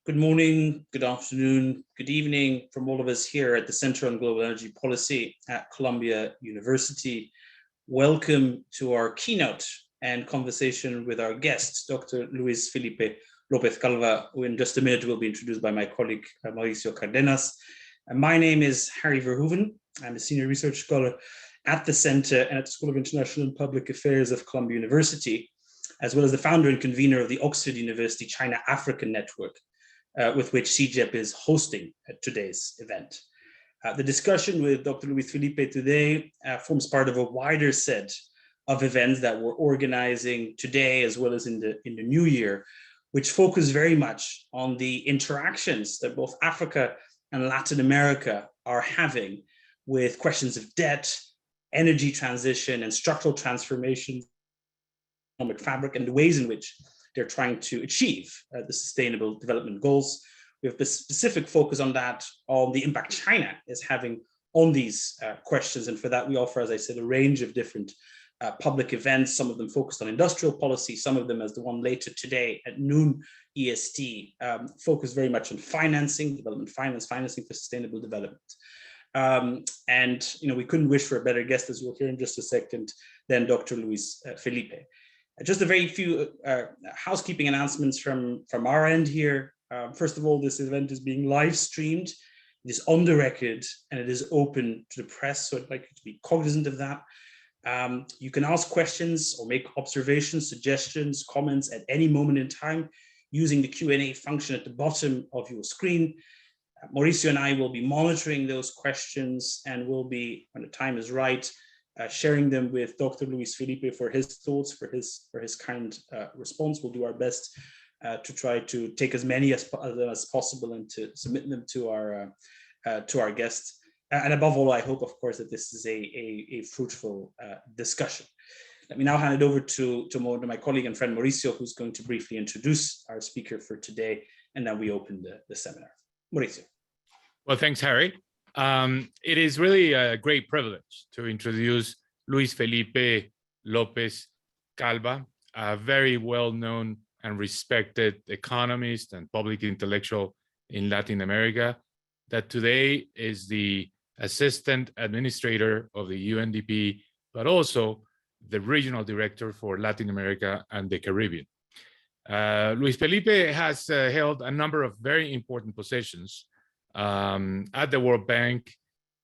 Good morning, good afternoon, good evening from all of us here at the Center on Global Energy Policy at Columbia University. Welcome to our keynote and conversation with our guest, Dr. Luis Felipe Lopez Calva, who in just a minute will be introduced by my colleague, Mauricio Cardenas. And my name is Harry Verhoeven. I'm a senior research scholar at the Center and at the School of International and Public Affairs of Columbia University, as well as the founder and convener of the Oxford University China-Africa Network, with which CGEP is hosting today's event. The discussion with Dr. Luis Felipe today forms part of a wider set of events that we're organizing today as well as in the new year, which focus very much on the interactions that both Africa and Latin America are having with questions of debt, energy transition, and structural transformation, economic fabric, and the ways in which they're trying to achieve the Sustainable Development Goals. We have a specific focus on that, on the impact China is having on these questions. And for that, we offer, as I said, a range of different public events, some of them focused on industrial policy, some of them, as the one later today at noon EST, focus very much on financing, development finance, financing for sustainable development. And we couldn't wish for a better guest, as you'll hear in just a second, than Dr. Luis Felipe. Just a very few housekeeping announcements from our end here. First of all, this event is being live streamed. It is on the record and it is open to the press, so I'd like you to be cognizant of that. You can ask questions or make observations, suggestions, comments at any moment in time using the Q&A function at the bottom of your screen. Mauricio and I will be monitoring those questions and will be, when the time is right, sharing them with Dr. Luis Felipe for his thoughts, for his kind response. We'll do our best to try to take as many as possible and to submit them to our guests. And above all, I hope, of course, that this is a fruitful discussion. Let me now hand it over to my colleague and friend Mauricio, who's going to briefly introduce our speaker for today, and then we open the seminar. Mauricio. Well, thanks, Harry. It is really a great privilege to introduce Luis Felipe Lopez Calva, a very well-known and respected economist and public intellectual in Latin America, that today is the assistant administrator of the UNDP, but also the regional director for Latin America and the Caribbean. Luis Felipe has held a number of very important positions at the World Bank,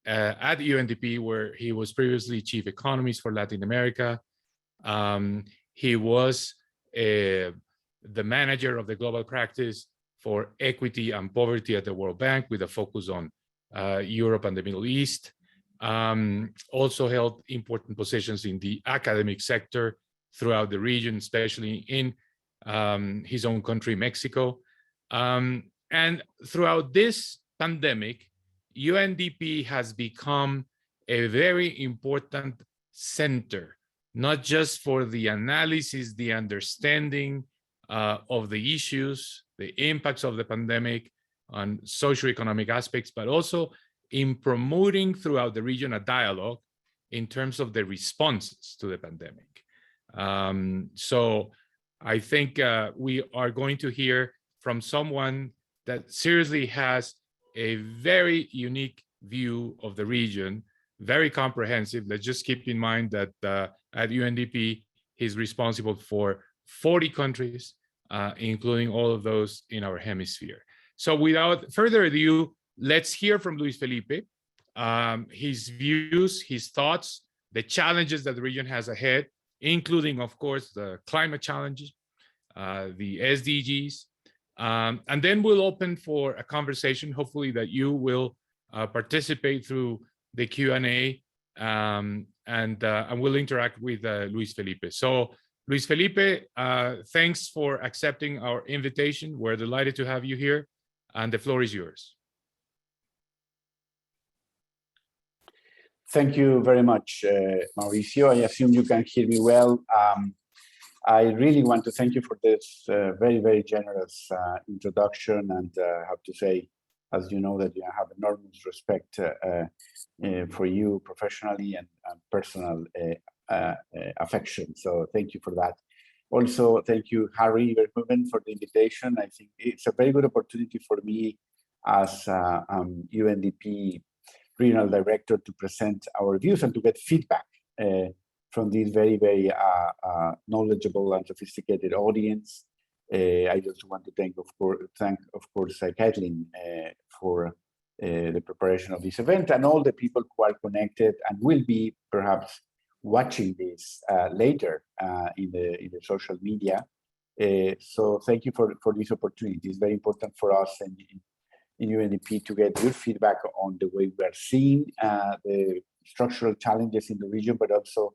at UNDP, where he was previously chief economist for Latin America. He was the manager of the global practice for equity and poverty at the World Bank, with a focus on Europe and the Middle East. Also held important positions in the academic sector throughout the region, especially in his own country, Mexico. And throughout this pandemic, UNDP has become a very important center, not just for the analysis, the understanding of the issues, the impacts of the pandemic on socioeconomic aspects, but also in promoting throughout the region a dialogue in terms of the responses to the pandemic. So I think we are going to hear from someone that seriously has a very unique view of the region, very comprehensive. Let's just keep in mind that at UNDP, he's responsible for 40 countries, including all of those in our hemisphere. So without further ado, let's hear from Luis Felipe, his views, his thoughts, the challenges that the region has ahead, including, of course, the climate challenges, the SDGs, and then we'll open for a conversation, hopefully that you will participate through the Q&A, and we'll interact with Luis Felipe. So Luis Felipe, thanks for accepting our invitation. We're delighted to have you here, and the floor is yours. Thank you very much, Mauricio. I assume you can hear me well. I really want to thank you for this very, very generous introduction, and I have to say, as you know, that I have enormous respect for you professionally and personal affection. So thank you for that. Also, thank you, Harry Verhoeven, for the invitation. I think it's a very good opportunity for me as UNDP regional director to present our views and to get feedback from this very, very knowledgeable and sophisticated audience. I just want to thank, of course, Kathleen for the preparation of this event, and all the people who are connected and will be perhaps watching this later in the social media. So thank you for this opportunity. It's very important for us in UNDP to get your feedback on the way we are seeing the structural challenges in the region, but also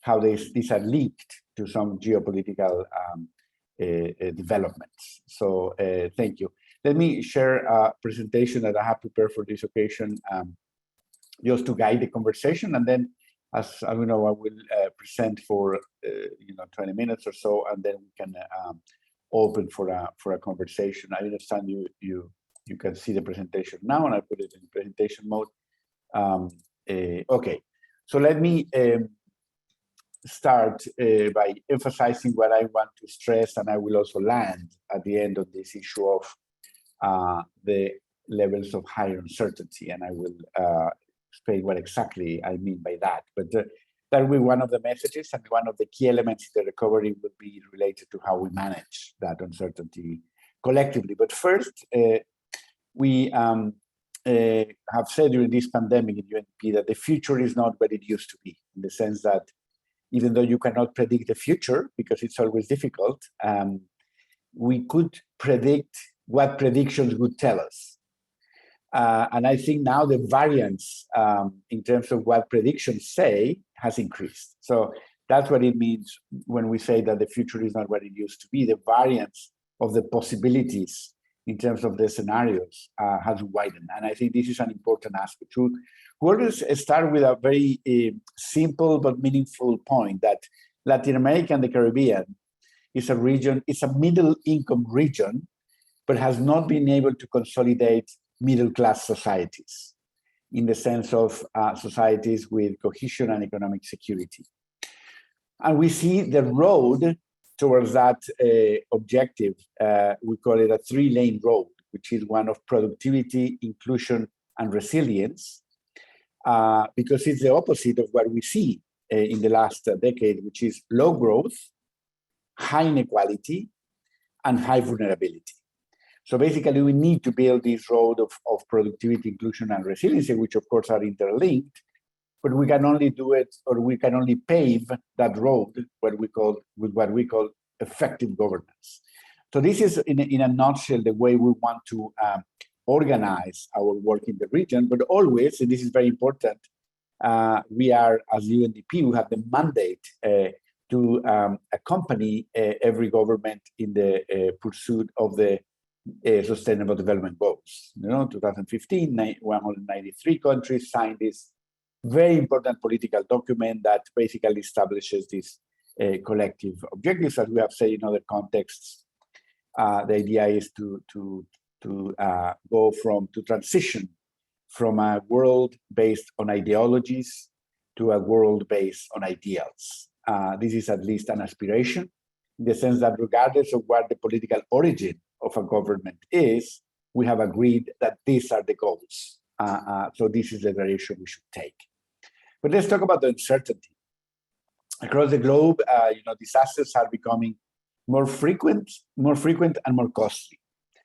how these are linked to some geopolitical developments. So thank you. Let me share a presentation that I have prepared for this occasion, just to guide the conversation, and then, as I will present for 20 minutes or so, and then we can open for a conversation. I understand you can see the presentation now, and I put it in presentation mode. Okay, so let me start by emphasizing what I want to stress, and I will also land at the end of this issue of the levels of higher uncertainty, and I will explain what exactly I mean by that. But that will be one of the messages, and one of the key elements in the recovery will be related to how we manage that uncertainty collectively. But first, we have said during this pandemic in UNDP that the future is not what it used to be, in the sense that even though you cannot predict the future, because it's always difficult, we could predict what predictions would tell us. And I think now the variance in terms of what predictions say has increased. So that's what it means when we say that the future is not what it used to be. The variance of the possibilities in terms of the scenarios has widened. And I think this is an important aspect. We always start with a very simple but meaningful point, that Latin America and the Caribbean is a region, it's a middle income region, but has not been able to consolidate middle-class societies in the sense of societies with cohesion and economic security. And we see the road towards that objective, we call it a three-lane road, which is one of productivity, inclusion, and resilience, because it's the opposite of what we see in the last decade, which is low growth, high inequality, and high vulnerability. So basically, we need to build this road of productivity, inclusion, and resiliency, which of course are interlinked, but we can only do it, or we can only pave that road with what we call effective governance. So this is, in a nutshell, the way we want to organize our work in the region, but always, and this is very important, we are, as UNDP, we have the mandate to accompany every government in the pursuit of the Sustainable Development Goals. 2015, 193 countries signed this very important political document that basically establishes these collective objectives. As we have said in other contexts, the idea is to transition from a world based on ideologies to a world based on ideals. This is at least an aspiration, in the sense that regardless of what the political origin of a government is, we have agreed that these are the goals. So this is the direction we should take. But let's talk about the uncertainty. Across the globe, disasters are becoming more frequent and more costly.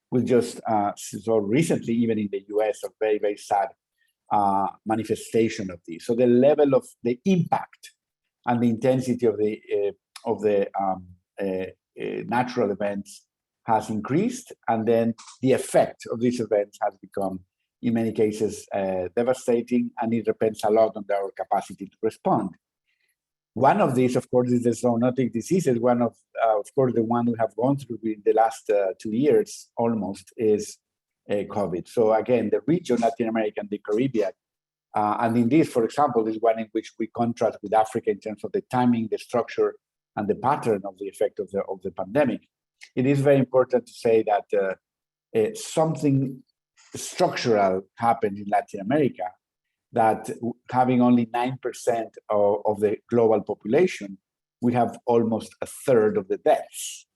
We just saw recently, even in the US, a very, very sad manifestation of this. So the level of the impact and the intensity of the natural events has increased, and then the effect of these events has become, in many cases, devastating, and it depends a lot on our capacity to respond. One of these, of course, is the zoonotic diseases. One of course, the one we have gone through in the last 2 years almost is COVID. So again, the region, Latin America and the Caribbean, and in this, for example, is one in which we contrast with Africa in terms of the timing, the structure, and the pattern of the effect of the pandemic. It is very important to say that something structural happened in Latin America, that having only 9% of the global population we have almost a third of the deaths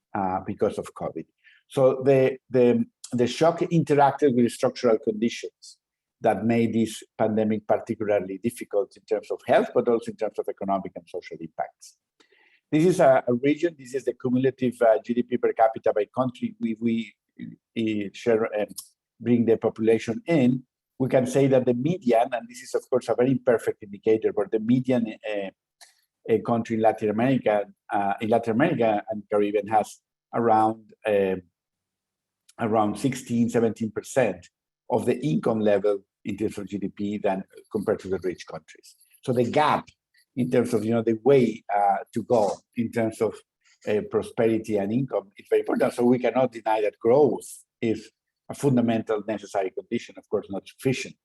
because of COVID. So the shock interacted with structural conditions that made this pandemic particularly difficult in terms of health, but also in terms of economic and social impacts. This is a region, this is the cumulative GDP per capita by country. We share and bring the population in. We can say that the median, and this is of course a very imperfect indicator, but the median country in Latin America and Caribbean has around 16, 17% of the income level in terms of GDP than compared to the rich countries. So the gap in terms of the way to go in terms of prosperity and income is very important. So we cannot deny that growth is a fundamental necessary condition, of course, not sufficient.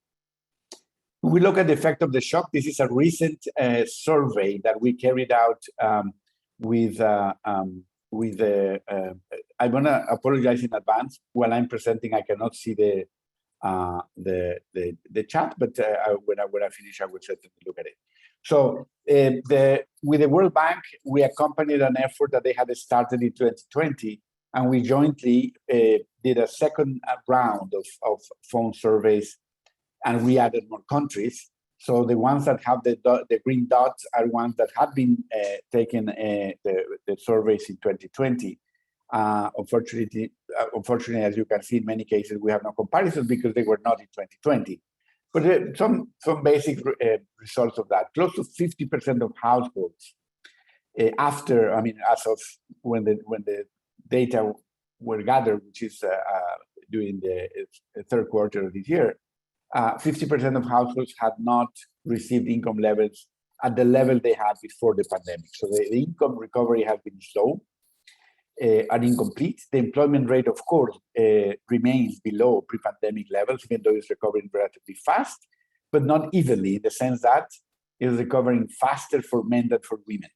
When we look at the effect of the shock, this is a recent survey that we carried out with the. I want to apologize in advance. While I'm presenting, I cannot see the chat, but when I finish, I will certainly look at it. So with the World Bank, we accompanied an effort that they had started in 2020, and we jointly did a second round of phone surveys, and we added more countries. So the ones that have the green dots are ones that had been taken the surveys in 2020. Unfortunately, as you can see, in many cases, we have no comparisons because they were not in 2020. But some basic results of that. Close to 50% of households as of when the data were gathered, which is during the third quarter of this year, 50% of households had not received income levels at the level they had before the pandemic. So the income recovery has been slow and incomplete. The employment rate, of course, remains below pre-pandemic levels, even though it's recovering relatively fast, but not evenly, in the sense that it is recovering faster for men than for women.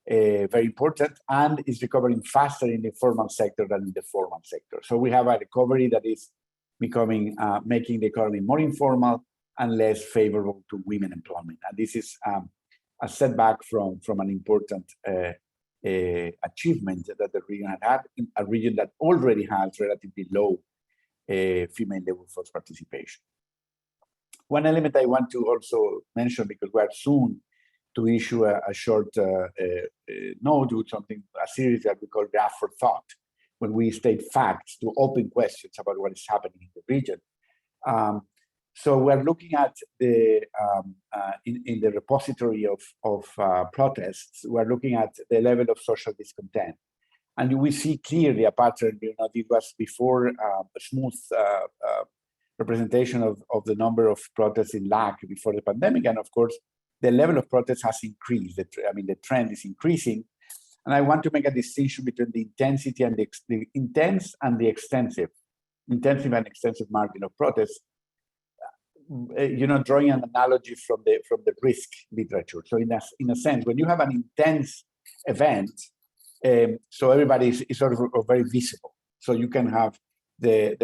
Very important, and is recovering faster in the formal sector than in the formal sector. So we have a recovery that is becoming, making the economy more informal and less favorable to women employment. And this is a setback from an important achievement that the region had in a region that already has relatively low female labor force participation. One element I want to also mention, because we are soon to issue a short note with a series that we call Graph for Thought, when we state facts to open questions about what is happening in the region. So we're looking at the in the repository of protests. We're looking at the level of social discontent, and we see clearly a pattern. It was before a smooth representation of the number of protests in LAC before the pandemic, and of course, the level of protests has increased. The trend is increasing, and I want to make a distinction between the intensity and the intense and the extensive and extensive margin of protests. Drawing an analogy from the risk literature. So in a sense, when you have an intense event, so everybody is sort of very visible. So you can have the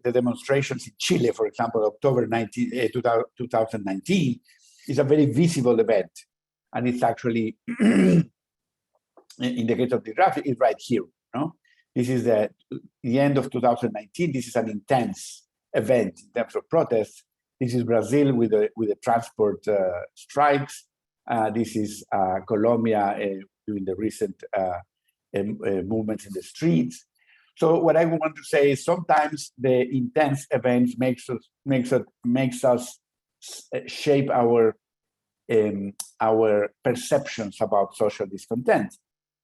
demonstrations in Chile, for example, October 2019, is a very visible event, and it's actually in the case of the graph, is right here. This is the end of 2019. This is an intense event in terms of protests. This is Brazil with the transport strikes. This is Colombia during the recent movements in the streets. So what I want to say is sometimes the intense events makes us shape our perceptions about social discontent.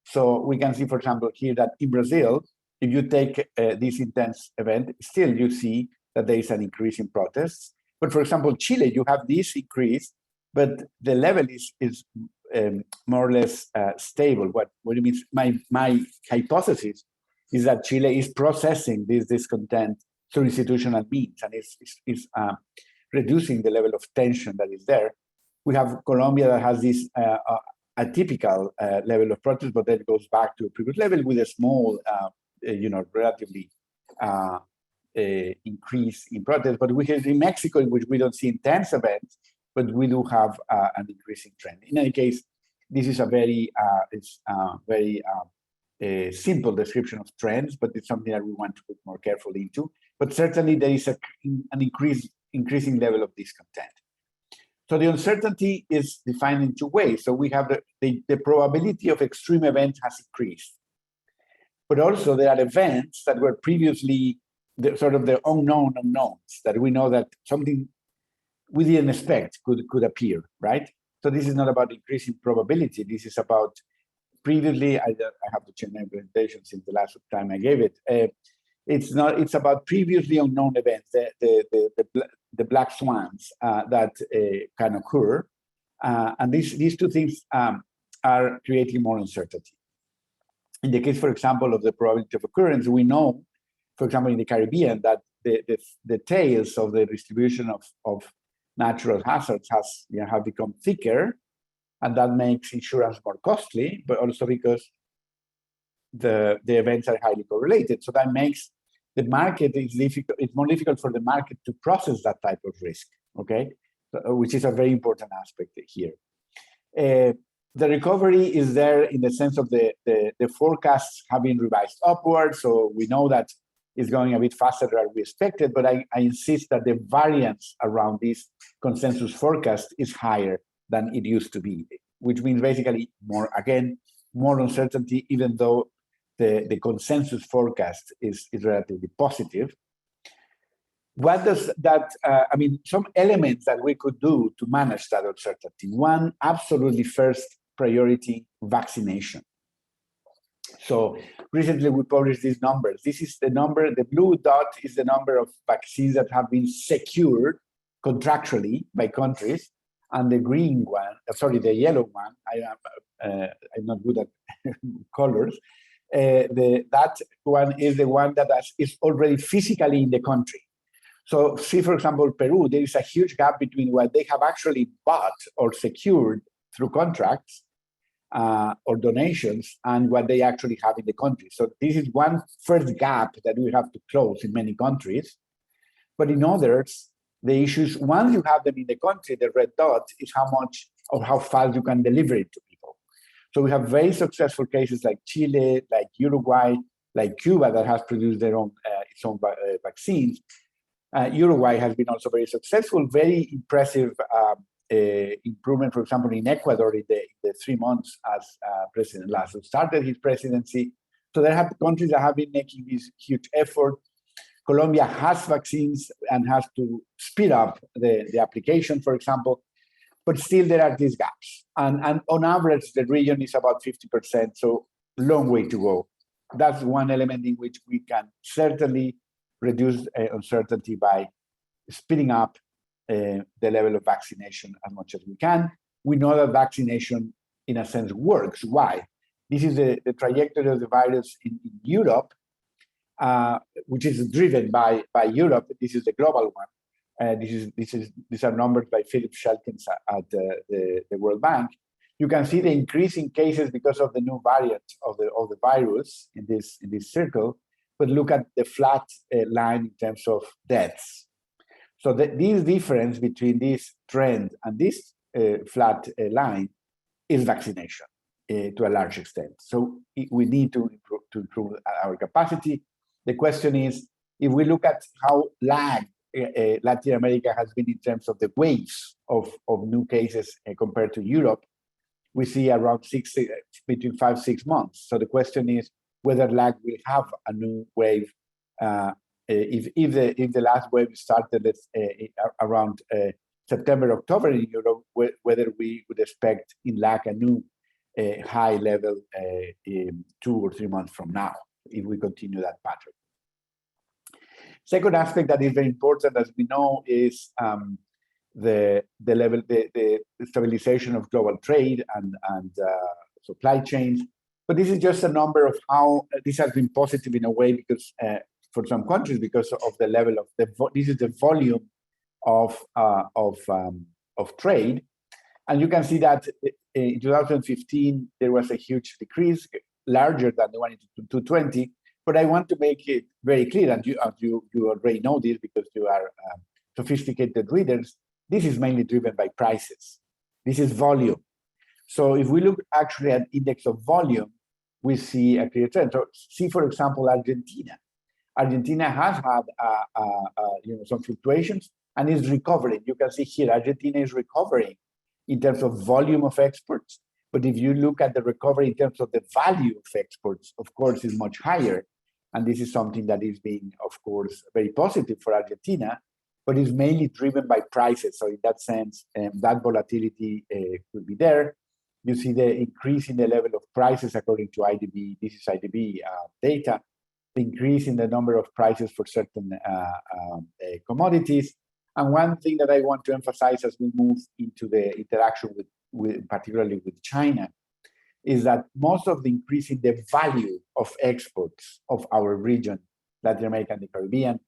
So we can see, for example, here that in Brazil, if you take this intense event, still you see that there is an increase in protests. But for example, Chile, you have this increase, but the level is more or less stable. What it means, my hypothesis is that Chile is processing this discontent through institutional means, and is reducing the level of tension that is there. We have Colombia that has this atypical level of protest, but then it goes back to a previous level with a small, relatively increase in protest. But we have in Mexico, in which we don't see intense events, but we do have an increasing trend. In any case, This is a very simple description of trends, but it's something that we want to look more carefully into. But certainly there is an increasing level of discontent. So the uncertainty is defined in two ways. So we have the probability of extreme events has increased, but also there are events that were previously the unknown unknowns, that we know that something we didn't expect could appear, right? So this is not about increasing probability. This is about previously, I have to change my presentation since the last time I gave it. It's about previously unknown events, the black swans that can occur. And these two things are creating more uncertainty. In the case, for example, of the probability of occurrence, we know, for example, in the Caribbean, that the tails of the distribution of natural hazards have become thicker, and that makes insurance more costly, but also because the events are highly correlated. So that makes the market it's more difficult for the market to process that type of risk, okay? Which is a very important aspect here. The recovery is there in the sense of the forecasts have been revised upwards, so we know that it's going a bit faster than we expected, but I insist that the variance around this consensus forecast is higher than it used to be, which means basically more uncertainty, even though the consensus forecast is relatively positive. What does that, some elements that we could do to manage that uncertainty. One, absolutely first priority, vaccination. So recently we published these numbers. This is the number, the blue dot is the number of vaccines that have been secured contractually by countries. And the green one, the yellow one, I'm not good at colors. That one is the one that is already physically in the country. So see, for example, Peru, there is a huge gap between what they have actually bought or secured through contracts or donations and what they actually have in the country. So this is one first gap that we have to close in many countries. But in others, the issues, once you have them in the country, the red dot is how much or how fast you can deliver it to people. So we have very successful cases like Chile, like Uruguay, like Cuba that has produced their own its own vaccines. Uruguay has been also very successful, very impressive improvement, for example, in Ecuador in the 3 months as President Lasso started his presidency. So there have countries that have been making this huge effort. Colombia has vaccines and has to speed up the application, for example, but still there are these gaps. And on average, the region is about 50%, so long way to go. That's one element in which we can certainly reduce uncertainty by speeding up the level of vaccination as much as we can. We know that vaccination, in a sense, works. Why? This is the trajectory of the virus in Europe, which is driven by Europe. This is the global one. These are numbers by Philip Shelkins at the World Bank. You can see the increase in cases because of the new variant of the virus in this circle. But look at the flat line in terms of deaths. So this difference between this trend and this flat line is vaccination to a large extent. So we need to improve our capacity. The question is, if we look at how lagged Latin America has been in terms of the waves of new cases compared to Europe, we see around between 5-6 months. So the question is whether lag will have a new wave. If the last wave started around September, October in Europe, whether we would expect in lag a new high level 2 or 3 months from now, if we continue that pattern. Second aspect that is very important, as we know, is the stabilization of global trade and supply chains. But this is just a number of how this has been positive in a way because for some countries, because of the level of this is the volume of trade, and you can see that in 2015 there was a huge decrease, larger than the one in 2020. But I want to make it very clear, and you already know this because you are sophisticated readers. This is mainly driven by prices. This is volume. So if we look actually at index of volume, we see a clear trend. So see, for example, Argentina. Argentina has had some fluctuations and is recovering. You can see here, Argentina is recovering in terms of volume of exports. But if you look at the recovery in terms of the value of exports, of course, is much higher. And this is something that is being, of course, very positive for Argentina, but is mainly driven by prices. So in that sense, that volatility could be there. You see the increase in the level of prices according to IDB. This is IDB data. The increase in the number of prices for certain commodities. And one thing that I want to emphasize as we move into the interaction particularly with China, is that most of the increase in the value of exports of our region, Latin America and the Caribbean,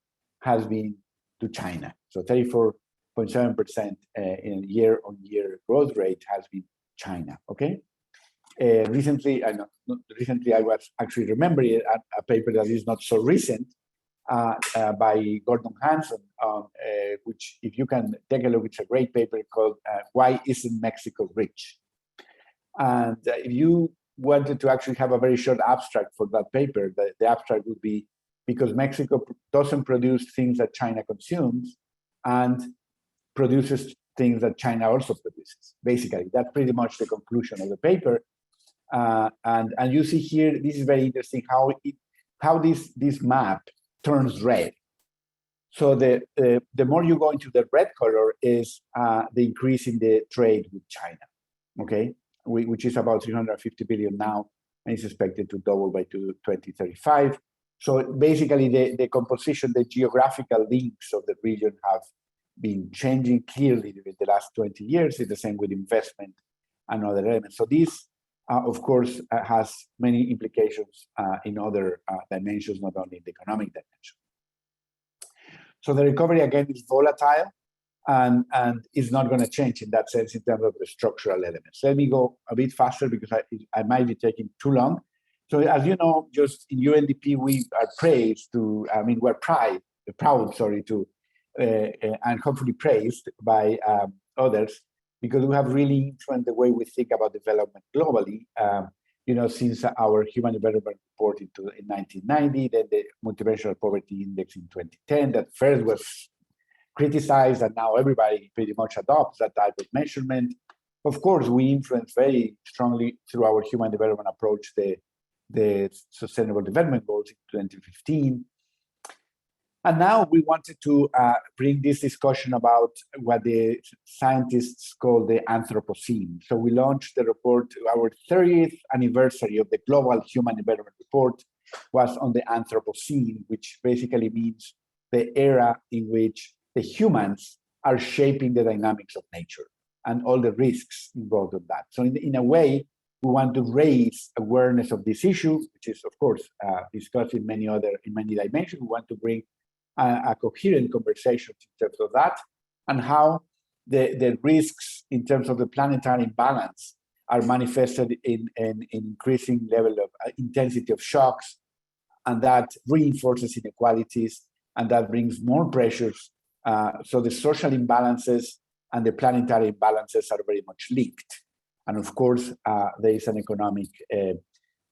has been to China. So 34.7% in year-on-year growth rate has been China, okay? Recently, I was actually remembering a paper that is not so recent by Gordon Hanson, which if you can take a look, it's a great paper called Why Isn't Mexico Rich? And if you wanted to actually have a very short abstract for that paper, the abstract would be because Mexico doesn't produce things that China consumes and produces things that China also produces. Basically, that's pretty much the conclusion of the paper. And you see here, this is very interesting how this map turns red. So the more you go into the red color is the increase in the trade with China, okay, which is about 350 billion now, and is expected to double by 2035. So basically, the composition, the geographical links of the region have been changing clearly during the last 20 years. It's the same with investment and other elements. So this, of course, has many implications in other dimensions, not only in the economic dimension. So the recovery, again, is volatile and is not going to change in that sense in terms of the structural elements. Let me go a bit faster because I might be taking too long. So as you know, just in UNDP, we are we're proud, to, and hopefully praised by others, because we have really influenced the way we think about development globally. Since our Human Development Report in 1990, then the Multidimensional Poverty Index in 2010, that first was criticized, and now everybody pretty much adopts that type of measurement. Of course, we influence very strongly through our human development approach the Sustainable Development Goals in 2015. And now we wanted to bring this discussion about what the scientists call the Anthropocene. So we launched the report, our 30th anniversary of the Global Human Development Report was on the Anthropocene, which basically means the era in which the humans are shaping the dynamics of nature and all the risks involved in that. So in a way, we want to raise awareness of this issue, which is, of course, discussed in many dimensions. We want to bring a coherent conversation in terms of that, and how the risks in terms of the planetary imbalance are manifested in increasing level of intensity of shocks, and that reinforces inequalities, and that brings more pressures. So the social imbalances and the planetary imbalances are very much linked. And of course, there is an economic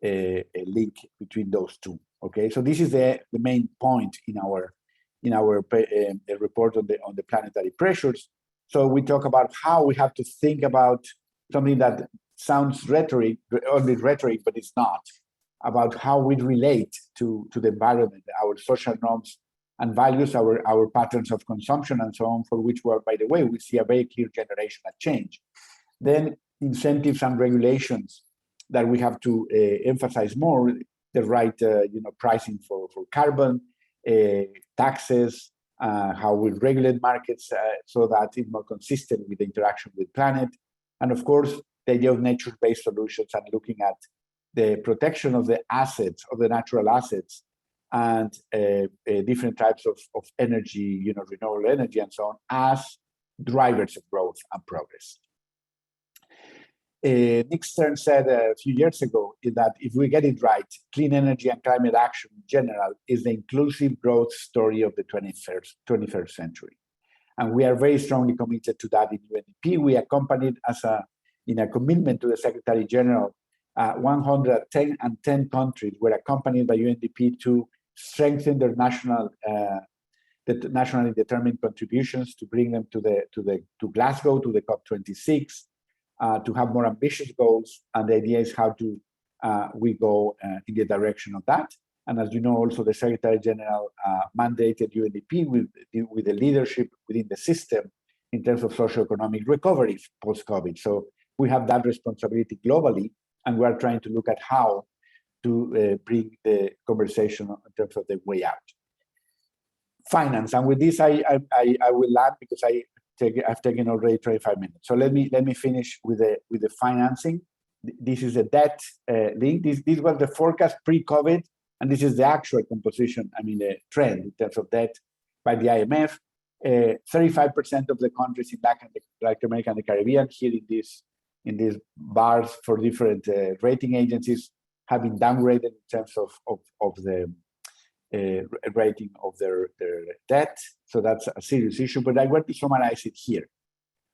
link between those two. Okay, so this is the main point in our report on the planetary pressures. So we talk about how we have to think about something that sounds only rhetoric, but it's not, about how we relate to the environment, our social norms and values, our patterns of consumption and so on, for which by the way, we see a very clear generational change. Then incentives and regulations that we have to emphasize more, the right pricing for carbon, taxes, how we regulate markets so that it's more consistent with the interaction with the planet. And of course, the idea of nature-based solutions and looking at the protection of the assets, of the natural assets, and different types of energy, renewable energy and so on, as drivers of growth and progress. Nick Stern said a few years ago that if we get it right, clean energy and climate action in general is the inclusive growth story of the 21st century. And we are very strongly committed to that in UNDP. We accompanied as a in a commitment to the Secretary General, 110 countries were accompanied by UNDP to strengthen their nationally determined contributions, to bring them to Glasgow, to the COP26, to have more ambitious goals. And the idea is how to we go in the direction of that. And as you know, also the Secretary General mandated UNDP with the leadership within the system in terms of socioeconomic recovery post-COVID. So we have that responsibility globally, and we are trying to look at how to bring the conversation in terms of the way out. Finance, and with this I will land because I've taken already 25 minutes. So let me finish with the financing. This is a debt link. This was the forecast pre-COVID, and this is the actual composition. I mean, the trend in terms of debt by the IMF. 35% of the countries in Latin America and the Caribbean, here in these bars for different rating agencies, have been downgraded in terms of the rating of their debt. So that's a serious issue, but I want to summarize it here.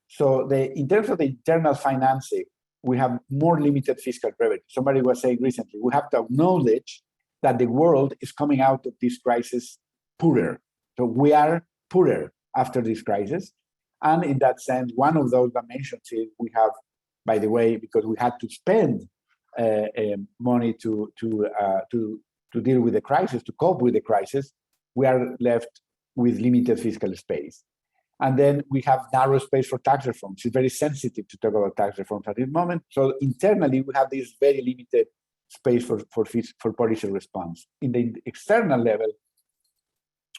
So in terms of the internal financing, we have more limited fiscal revenue. Somebody was saying recently, we have to acknowledge that the world is coming out of this crisis poorer. So we are poorer after this crisis. And in that sense, one of those dimensions is we have, by the way, because we had to spend money to deal with the crisis, to cope with the crisis, we are left with limited fiscal space. And then we have narrow space for tax reforms. It's very sensitive to talk about tax reforms at this moment. So internally, we have this very limited space for policy response. In the external level,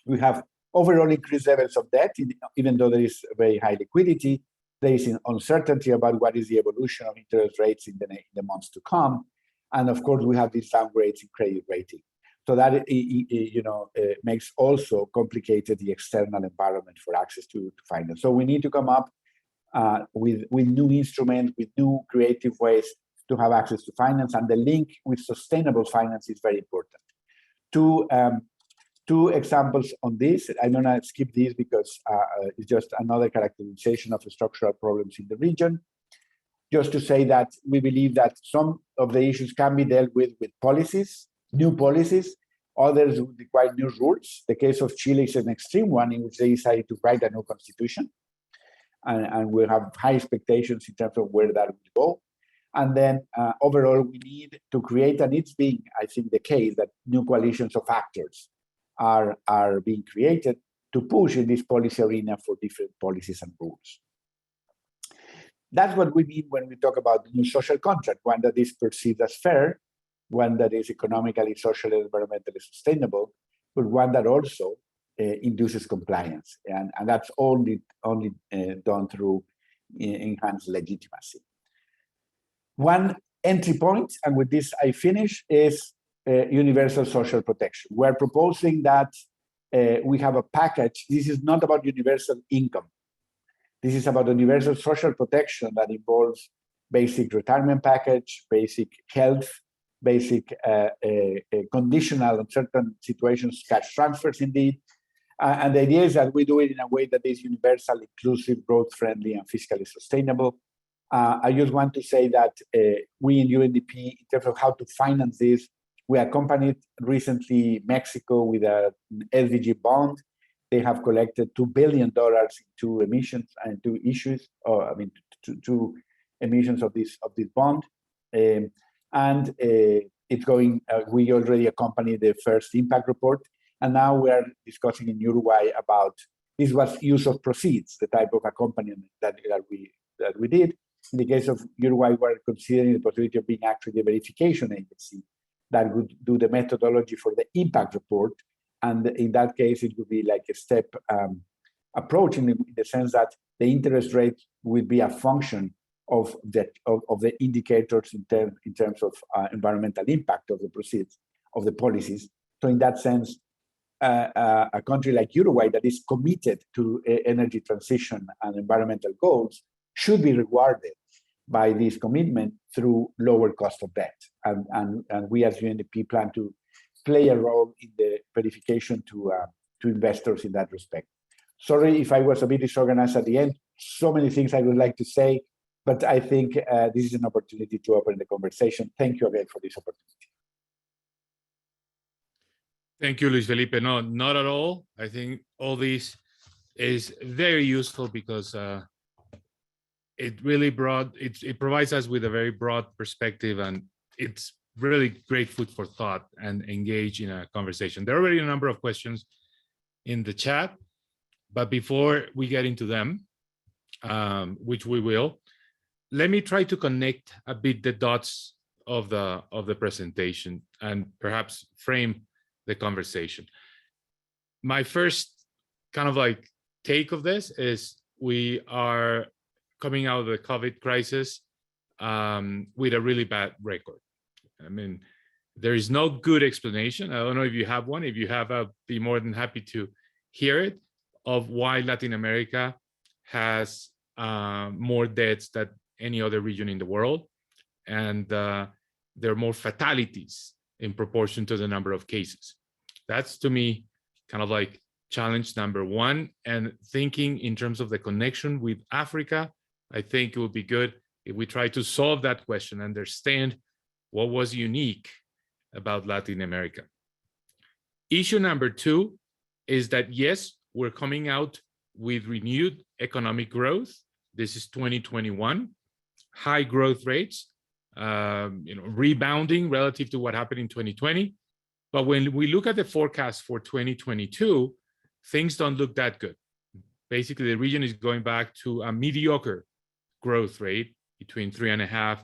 we have overall increased levels of debt, even though there is very high liquidity. There is uncertainty about what is the evolution of interest rates in the months to come. And of course, we have these downgrades in credit rating. So that makes also complicated the external environment for access to finance. So we need to come up with new instruments, with new creative ways to have access to finance, and the link with sustainable finance is very important. Two examples on this. I'm gonna skip this because it's just another characterization of the structural problems in the region. Just to say that we believe that some of the issues can be dealt with policies, new policies. Others would require new rules. The case of Chile is an extreme one in which they decided to write a new constitution. And we have high expectations in terms of where that will go. And then overall, we need to create, and it's being, I think, the case that new coalitions of actors are being created to push in this policy arena for different policies and rules. That's what we mean when we talk about the new social contract, one that is perceived as fair, one that is economically, socially, and environmentally sustainable, but one that also induces compliance. And that's only done through enhanced legitimacy. One entry point, and with this I finish, is universal social protection. We're proposing that we have a package. This is not about universal income. This is about universal social protection that involves basic retirement package, basic health, basic conditional in certain situations, cash transfers indeed. And the idea is that we do it in a way that is universal, inclusive, growth-friendly, and fiscally sustainable. I just want to say that we in UNDP, in terms of how to finance this, we accompanied recently Mexico with an SDG bond. They have collected $2 billion into emissions and two issues, two emissions of this bond. It's going, we already accompanied the first impact report. And now we are discussing in Uruguay about, this was use of proceeds, the type of accompaniment that we did. In the case of Uruguay, we're considering the possibility of being actually a verification agency that would do the methodology for the impact report. And in that case, it would be like a step approach in the sense that the interest rate will be a function of the indicators in terms of environmental impact of the proceeds of the policies. So in that sense, a country like Uruguay that is committed to energy transition and environmental goals should be rewarded by this commitment through lower cost of debt. And we as UNDP plan to play a role in the verification to investors in that respect. Sorry if I was a bit disorganized at the end. So many things I would like to say. But I think this is an opportunity to open the conversation. Thank you again for this opportunity. Thank you, Luis Felipe. No, not at all. I think all this is very useful because it really it provides us with a very broad perspective, and it's really great food for thought and engage in a conversation. There are already a number of questions in the chat, but before we get into them, which we will, let me try to connect a bit the dots of the presentation and perhaps frame the conversation. My first kind of like take of this is we are coming out of the COVID crisis with a really bad record. I mean, there is no good explanation. I don't know if you have one. If you have, I'll be more than happy to hear it, of why Latin America has more debts than any other region in the world. And there are more fatalities in proportion to the number of cases. That's, to me, kind of like challenge number one. And thinking in terms of the connection with Africa, I think it would be good if we try to solve that question, understand what was unique about Latin America. Issue number two is that, yes, we're coming out with renewed economic growth. This is 2021, high growth rates, rebounding relative to what happened in 2020. But when we look at the forecast for 2022, things don't look that good. Basically, the region is going back to a mediocre growth rate between 3.5%,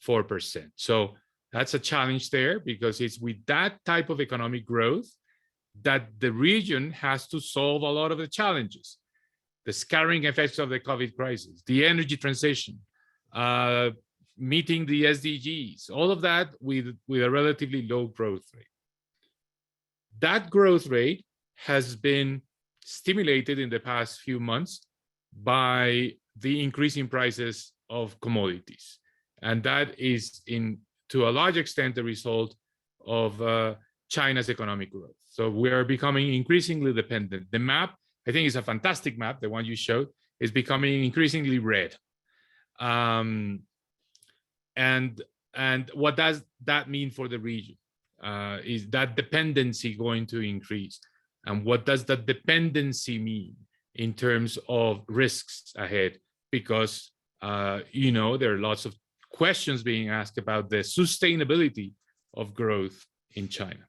4%. So that's a challenge there, because it's with that type of economic growth that the region has to solve a lot of the challenges. The scarring effects of the COVID crisis, the energy transition, meeting the SDGs, all of that with a relatively low growth rate. That growth rate has been stimulated in the past few months by the increasing prices of commodities. And that is, to a large extent, the result of China's economic growth. So we are becoming increasingly dependent. The map, I think, is a fantastic map. The one you showed is becoming increasingly red. And what does that mean for the region? Is that dependency going to increase? And what does that dependency mean in terms of risks ahead? Because, there are lots of questions being asked about the sustainability of growth in China.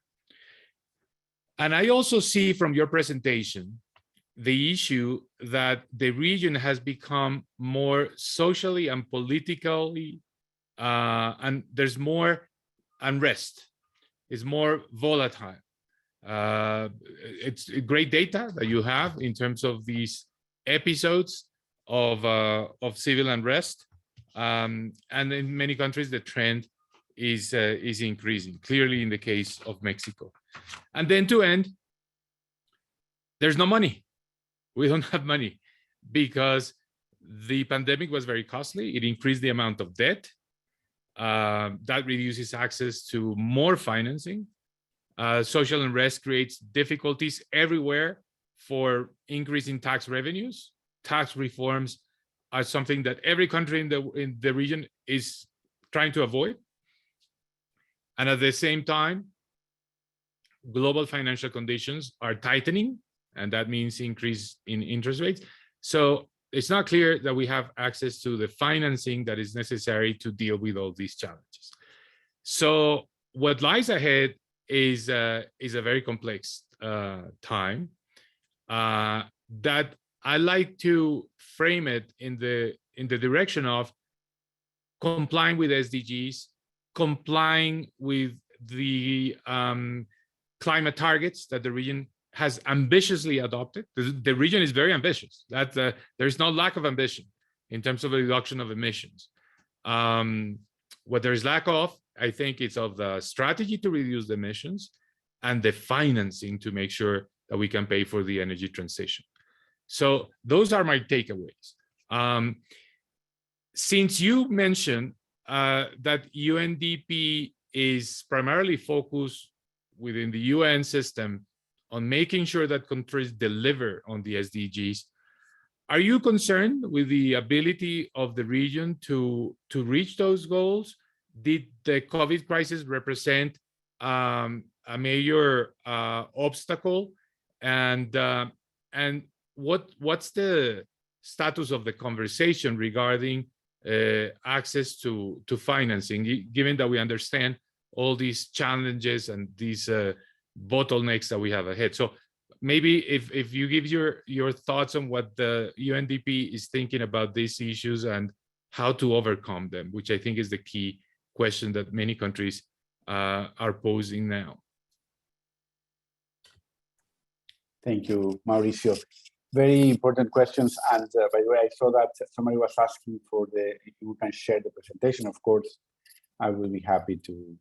And I also see from your presentation the issue that the region has become more socially and politically, and there's more unrest, it's more volatile. It's great data that you have in terms of these episodes of civil unrest, and in many countries the trend is increasing, clearly in the case of Mexico. And then to end, there's no money. We don't have money because the pandemic was very costly. It increased the amount of debt. That reduces access to more financing. Social unrest creates difficulties everywhere for increasing tax revenues. Tax reforms are something that every country in the region is trying to avoid. And at the same time, global financial conditions are tightening, and that means increase in interest rates. So it's not clear that we have access to the financing that is necessary to deal with all these challenges. So what lies ahead is a very complex time that I like to frame it in the direction of complying with SDGs, complying with the climate targets that the region has ambitiously adopted. The region is very ambitious. There's no lack of ambition in terms of the reduction of emissions. What there is lack of, I think, it's of the strategy to reduce the emissions and the financing to make sure that we can pay for the energy transition. So those are my takeaways. Since you mentioned that UNDP is primarily focused within the UN system on making sure that countries deliver on the SDGs, Are you concerned with the ability of the region to reach those goals? Did the COVID crisis represent a major obstacle? And what's the status of the conversation regarding access to financing, given that we understand all these challenges and these bottlenecks that we have ahead? So maybe if you give your thoughts on what the UNDP is thinking about these issues and how to overcome them, which I think is the key question that many countries are posing now. Thank you, Mauricio. Very important questions. And by the way, I saw that somebody was asking for if you can share the presentation. Of course, I will be happy to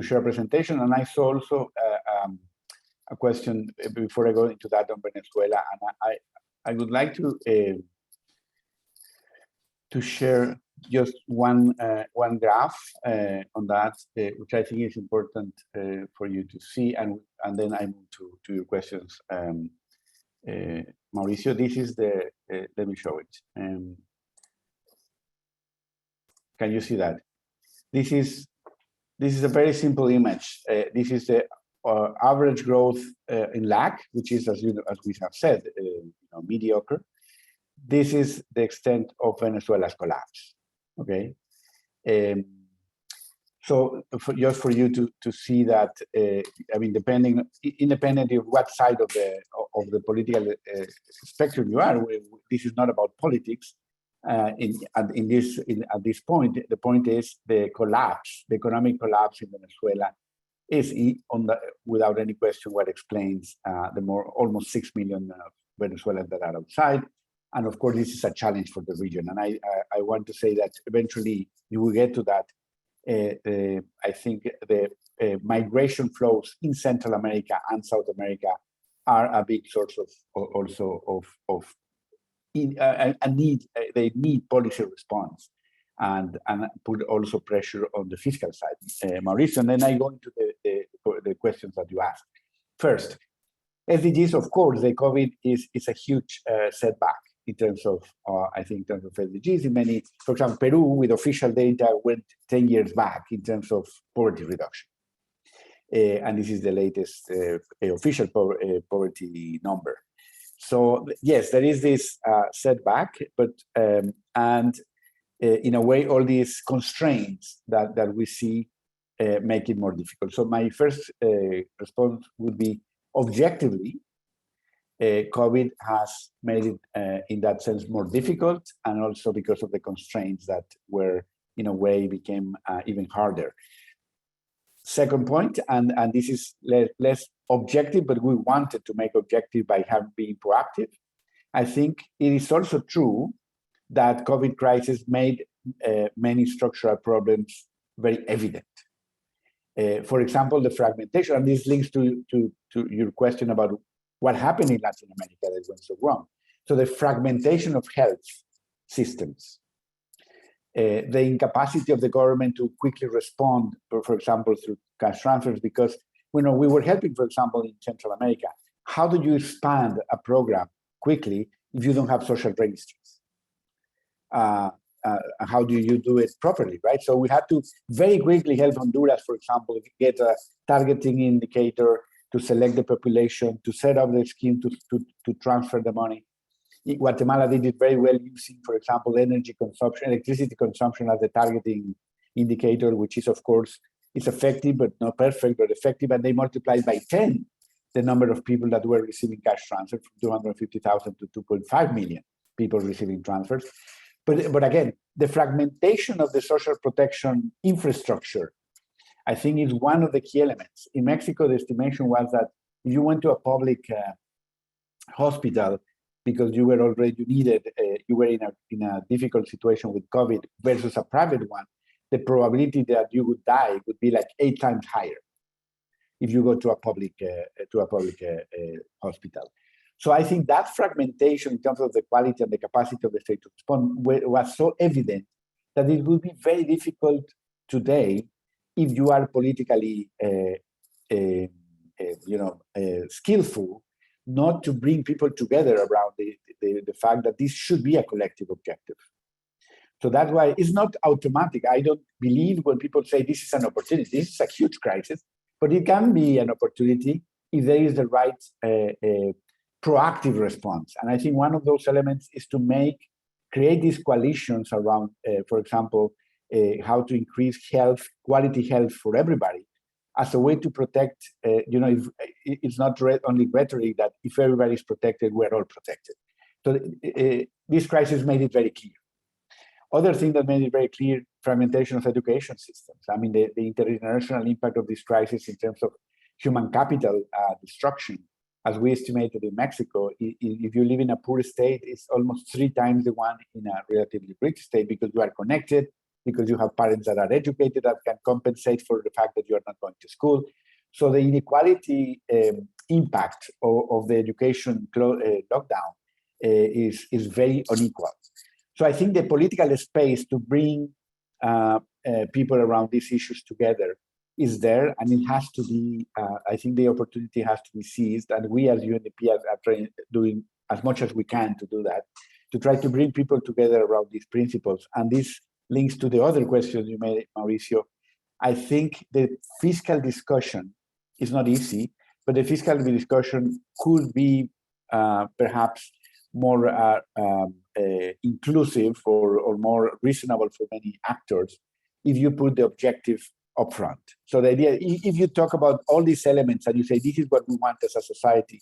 share a presentation. And I saw also a question before I go into that on Venezuela. And I would like to share just one graph on that, which I think is important for you to see. And then I move to your questions. Mauricio, this is let me show it. Can you see that? This is a very simple image. This is the average growth in LAC, which is, as we have said, mediocre. This is the extent of Venezuela's collapse. Okay. So just for you to see that, I mean, independently of what side of the political spectrum you are, this is not about politics. At this point, the point is the collapse, the economic collapse in Venezuela is without any question what explains almost 6 million Venezuelans that are outside. And of course, this is a challenge for the region. And I want to say that eventually you will get to that. I think the migration flows in Central America and South America are a big source of a need. They need policy response and put also pressure on the fiscal side. Mauricio, and then I go into the questions that you asked. First, SDGs, of course, the COVID is a huge setback in terms of, I think, in terms of SDGs. In many, for example, Peru, with official data, went 10 years back in terms of poverty reduction. And this is the latest official poverty number. So yes, there is this setback, but in a way, all these constraints that we see make it more difficult. So my first response would be, objectively, COVID has made it, in that sense, more difficult, and also because of the constraints that were, in a way, became even harder. Second point, and this is less objective, but we wanted to make objective by being proactive. I think it is also true that COVID crisis made many structural problems very evident. For example, the fragmentation, and this links to your question about what happened in Latin America that went so wrong. So the fragmentation of health systems, the incapacity of the government to quickly respond, for example, through cash transfers, because we were helping, for example, in Central America. How do you expand a program quickly if you don't have social registries? How do you do it properly, right? So we had to very quickly help Honduras, for example, get a targeting indicator to select the population, to set up the scheme to transfer the money. In Guatemala, they did very well using, for example, electricity consumption as the targeting indicator, which is, of course, is effective, but not perfect, but effective. And they multiplied by 10 the number of people that were receiving cash transfers from 250,000 to 2.5 million people receiving transfers. But again, the fragmentation of the social protection infrastructure, I think, is one of the key elements. In Mexico, the estimation was that if you went to a public hospital because you were you were in a difficult situation with COVID versus a private one, the probability that you would die would be like 8 times higher if you go to a public hospital. So I think that fragmentation in terms of the quality and the capacity of the state to respond was so evident that it would be very difficult today if you are politically skillful, not to bring people together around the fact that this should be a collective objective. So that's why it's not automatic. I don't believe when people say this is an opportunity. This is a huge crisis, but it can be an opportunity if there is the right proactive response. And I think one of those elements is to create these coalitions around, for example, how to increase quality health for everybody, as a way to protect. It's not only rhetoric that if everybody is protected, we're all protected. So this crisis made it very clear. Other thing that made it very clear, fragmentation of education systems. I mean, the international impact of this crisis in terms of human capital destruction, as we estimated in Mexico, if you live in a poor state, it's almost 3 times the one in a relatively rich state, because you are connected, because you have parents that are educated that can compensate for the fact that you are not going to school. So the inequality impact of the education lockdown is very unequal. So I think the political space to bring people around these issues together is there, and it has to be, I think the opportunity has to be seized, and we as UNDP are doing as much as we can to do that, to try to bring people together around these principles. And this links to the other question you made, Mauricio. I think the fiscal discussion is not easy, but the fiscal discussion could be perhaps more inclusive or more reasonable for many actors if you put the objective upfront. So the idea, if you talk about all these elements and you say, this is what we want as a society,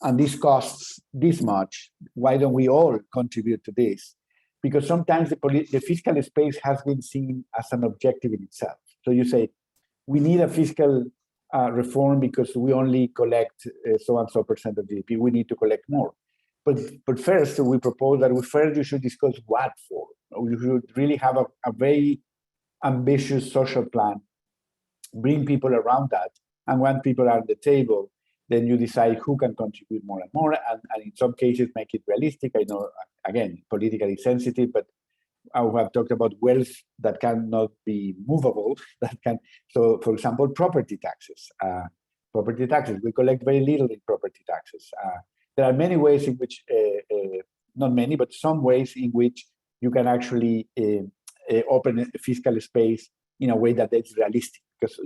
and this costs this much, why don't we all contribute to this? Because sometimes the fiscal space has been seen as an objective in itself. So you say, we need a fiscal reform because we only collect so-and-so % of GDP, we need to collect more. But first, we propose that first you should discuss what for. You should really have a very ambitious social plan, bring people around that, and when people are at the table, then you decide who can contribute more and more, and in some cases make it realistic. I know, again, politically sensitive, but I have talked about wealth that cannot be movable. So, for example, property taxes. We collect very little in property taxes. There are many ways in which, not many, but some ways in which you can actually open a fiscal space in a way that is realistic. Because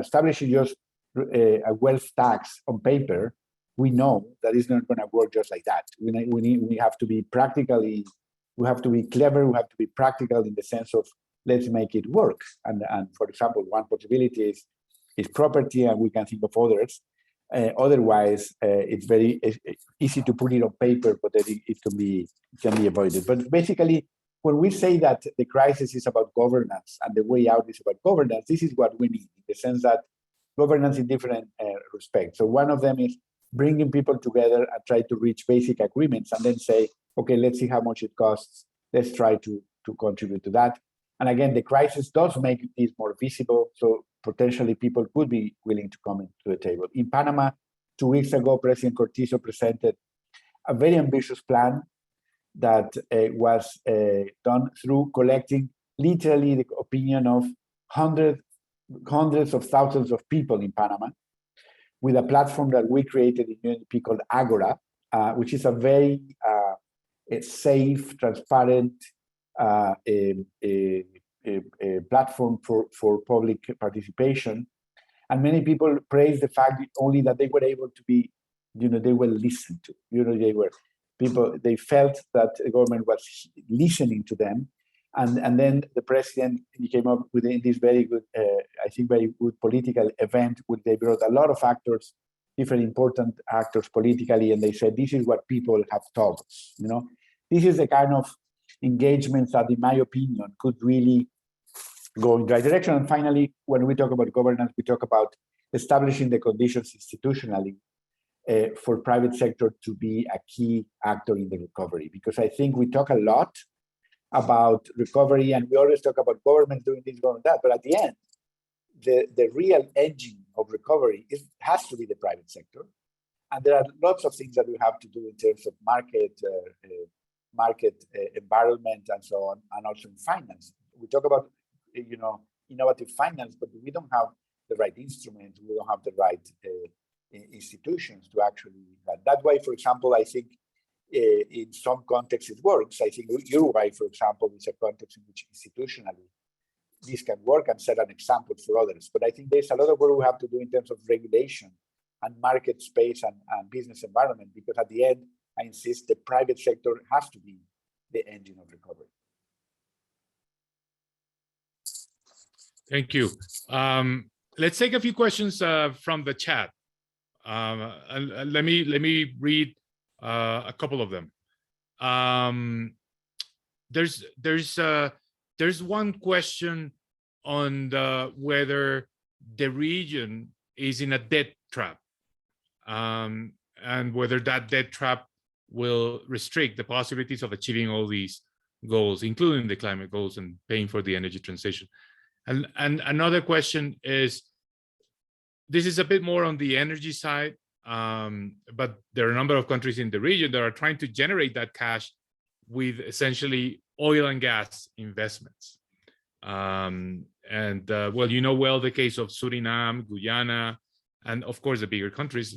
establishing just a wealth tax on paper, we know that it's not going to work just like that. We have to be practically, we have to be clever, we have to be practical in the sense of let's make it work. And for example, one possibility is property, and we can think of others. Otherwise, it's very easy to put it on paper, but it can be avoided. But basically, when we say that the crisis is about governance and the way out is about governance, this is what we need, in the sense that governance in different respects. So one of them is bringing people together and try to reach basic agreements, and then say, okay, let's see how much it costs. Let's try to contribute to that. And again, the crisis does make this more visible, so potentially people could be willing to come into the table. In Panama, 2 weeks ago, President Cortizo presented a very ambitious plan that was done through collecting literally the opinion of hundreds of thousands of people in Panama, with a platform that we created in UNDP called Agora, which is a very safe, transparent platform for public participation. And many people praise the fact only that they were able to be, they were listened to. They felt that the government was listening to them. And then the president came up with this very good, I think very good political event, where they brought a lot of actors, different important actors politically, and they said, this is what people have told us. This is the kind of engagements that, in my opinion, could really go in the right direction. And finally, when we talk about governance, we talk about establishing the conditions institutionally for private sector to be a key actor in the recovery. Because I think we talk a lot about recovery, and we always talk about government doing this, doing that, but at the end, the real engine of recovery has to be the private sector. And there are lots of things that we have to do in terms of market environment and so on, and also in finance. We talk about innovative finance, but we don't have the right instruments, we don't have the right institutions to actually. That's why, for example, I think in some contexts it works. I think Uruguay, for example, is a context in which institutionally this can work and set an example for others. But I think there's a lot of work we have to do in terms of regulation and market space and business environment, because at the end, I insist, the private sector has to be the engine of recovery. Thank you. Let's take a few questions from the chat. Let me read a couple of them. There's one question on whether the region is in a debt trap, and whether that debt trap will restrict the possibilities of achieving all these goals, including the climate goals and paying for the energy transition. And another question is, this is a bit more on the energy side, but there are a number of countries in the region that are trying to generate that cash with essentially oil and gas investments. Well, you know well the case of Suriname, Guyana, and of course the bigger countries,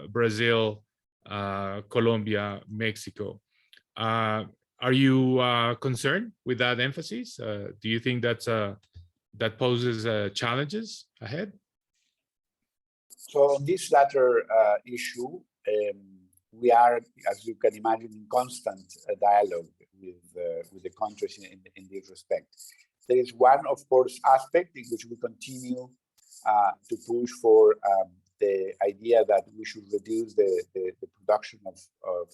Brazil, Colombia, Mexico. Are you concerned with that emphasis? Do you think that poses challenges ahead? So on this latter issue, we are, as you can imagine, in constant dialogue with the countries in this respect. There is one, of course, aspect in which we continue to push for the idea that we should reduce the production of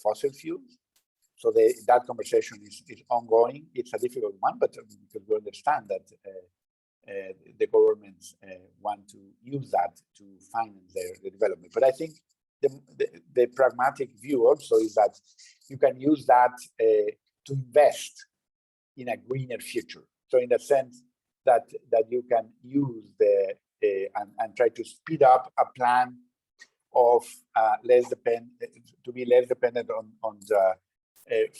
fossil fuels. So that conversation is ongoing. It's a difficult one, but because we understand that the governments want to use that to finance their development. But I think the pragmatic view also is that you can use that to invest in a greener future. So in the sense that you can use and try to speed up a plan of to be less dependent on the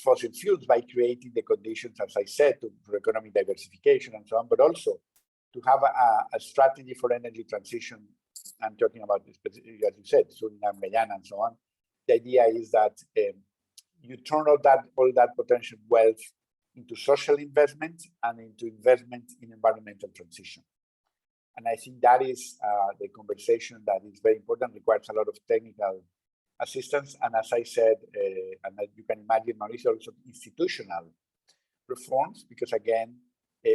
fossil fuels by creating the conditions, as I said, for economic diversification and so on, but also to have a strategy for energy transition. I'm talking about this, as you said, Suriname, Guyana, and so on. The idea is that you turn all that potential wealth into social investment and into investment in environmental transition. And I think that is the conversation that is very important, requires a lot of technical assistance. And as I said, and as you can imagine, Mauricio, also institutional reforms, because again,